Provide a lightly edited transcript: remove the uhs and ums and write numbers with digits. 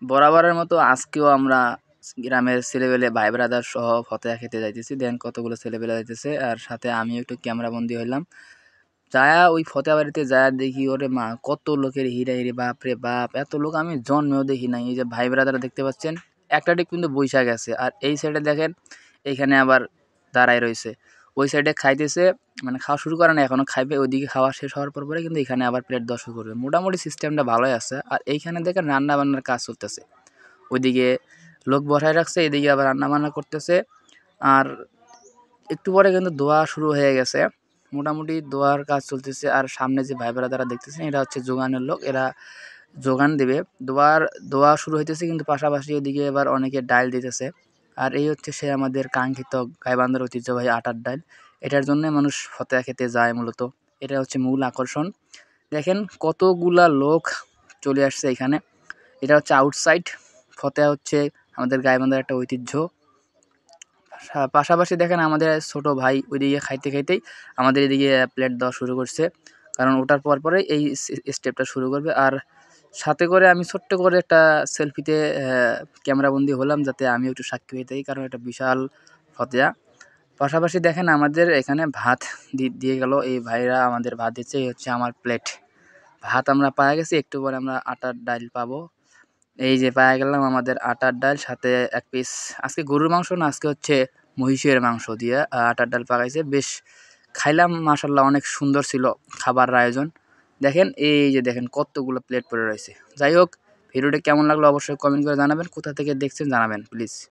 বরাবরের মতো আজকেও আমরা গ্রামের ছেলেপেলে ভাই ব্রাদার সহ ফতেয়া খেতে যাইতেছি। দেন কতগুলো ছেলেপেলে যাইতেছে আর সাথে আমিও একটু ক্যামেরাবন্দি হইলাম। যায়া ওই ফতেয়া বাড়িতে যায়া দেখি ওরে মা কত লোকের হিড়াহিড়ি, বাপ রে বাপ! এত লোক আমি জন্মেও দেখি নাই। এই যে ভাই ব্রাদার দেখতে পাচ্ছেন, একটা ডিক কিন্তু বইসা গেছে। আর এই সাইডে দেখেন এইখানে আবার দাঁড়ায় রইছে। ওই সাইডে খাইতেছে, মানে খাওয়া শুরু করে নাই এখনো, খাইবে। ওইদিকে খাওয়া শেষ হওয়ার পরে কিন্তু এখানে আবার প্লেট দেওয়া শুরু করবে। মোটামুটি সিস্টেমটা ভালোই আছে। আর এইখানে দেখেন রান্না-বান্নার কাজ চলতেছে। ওইদিকে লোক বসায় রাখছে, এদিকে আবার রান্না-বান্না করতেছে। আর একটু পরে কিন্তু দোয়া শুরু হয়ে গেছে। মোটামুটি দোয়ার কাজ চলতেছে। আর সামনে যে ভাই ব্রাদাররা দেখতেছেন, এরা হচ্ছে যোগানের লোক। এরা যোগান দিবে। দোয়া শুরু হইতেছে, কিন্তু পাশাপাশি ওদিকে এবার অনেকে ডাইল দিতেছে। আর এই হচ্ছে সে আমাদের কাঙ্ক্ষিত গাইবান্ধার ঐতিহ্যবাহী আটার ডাইল। এটার জন্যে মানুষ ফতেয়া খেতে যায় মূলত। এটা হচ্ছে মূল আকর্ষণ। দেখেন কতগুলা লোক চলে আসছে এখানে। এটা হচ্ছে আউটসাইড। ফতেয়া হচ্ছে আমাদের গাইবান্ধার একটা ঐতিহ্য। পাশাপাশি দেখেন আমাদের ছোট ভাই ওইদিকে খাইতে খাইতেই আমাদের এদিকে প্লেট দেওয়া শুরু করছে। কারণ ওটার পরে এই স্টেপটা শুরু করবে। আর সাথে করে আমি ছোট্ট করে একটা সেলফিতে ক্যামেরাবন্দি হলাম, যাতে আমিও একটু সাক্ষী হয়ে থাকি, কারণ এটা বিশাল ফতেয়া। পাশাপাশি দেখেন আমাদের এখানে ভাত দিয়ে গেল। এই ভাইরা আমাদের ভাত দিচ্ছে। এই হচ্ছে আমার প্লেট। ভাত আমরা পেয়ে গেছি, একটু পরে আমরা আটার ডাল পাবো। এই যে পেয়ে গেলাম আমাদের আটার ডাল, সাথে এক পিস আজকে গরুর মাংস না, আজকে হচ্ছে মহিষের মাংস দিয়ে আটার ডাল পাকাইছে। বেশ খাইলাম, মাশাল্লাহ অনেক সুন্দর ছিল খাবারের আয়োজন। দেখেন এই যে দেখেন কতগুলো প্লেট পড়ে রয়েছে। যাই হোক, ভিডিওটা কেমন লাগলো অবশ্যই কমেন্ট করে জানাবেন। কোথা থেকে দেখছেন জানাবেন প্লিজ।